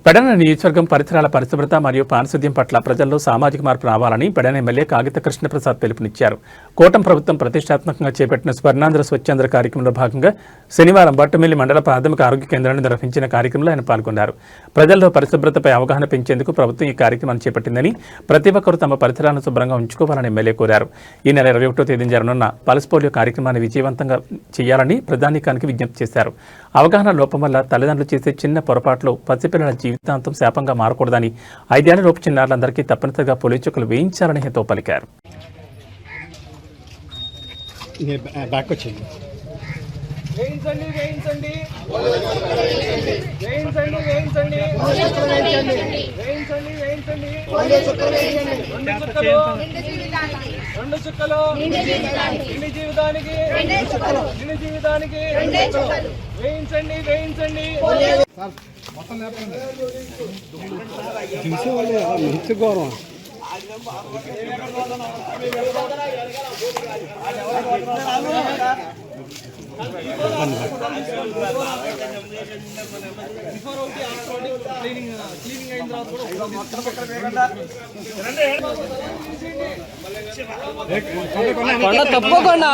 పెడన నియోజకవర్గం పరిసరాల పరిశుభ్రత మరియు పారిశుద్ధ్యం పట్ల ప్రజల్లో సామాజిక మార్పు రావాలని పెడన ఎమ్మెల్యే కాగిత కృష్ణప్రసాద్ పిలుపునిచ్చారు. కూటమి ప్రభుత్వం ప్రతిష్టాత్మకంగా చేపట్టిన స్వర్ణాంధ్ర స్వచ్ఛాంధ్ర కార్యక్రమంలో భాగంగా శనివారం బట్టుమిల్లి మండల ప్రాథమిక ఆరోగ్య కేంద్రాన్ని నిర్వహించిన కార్యక్రమంలో ఆయన పాల్గొన్నారు. ప్రజల్లో పరిశుభ్రతపై అవగాహన పెంచేందుకు ప్రభుత్వం ఈ కార్యక్రమాన్ని చేపట్టిందని, ప్రతి ఒక్కరూ తమ పరిసరాలను శుభ్రంగా ఉంచుకోవాలని ఎమ్మెల్యే కోరారు. ఈ నెల 21వ తేదీన జరగనున్న పల్స్ పోలియో కార్యక్రమాన్ని విజయవంతంగా చేయాలని ప్రధానికానికి విజ్ఞప్తి చేశారు. అవగాహన లోపం వల్ల తల్లిదండ్రులు చేసే చిన్న పొరపాట్లు పసిపిల్లల జీవితాంతం శాపంగా మారకూడదని 5 ఏళ్లలోపు చిన్నారులందరికీ తప్పనిసరిగా పోలియో చుక్కలు వేయించాలని హితవు పలికారు. గౌరవం తప్పకుండా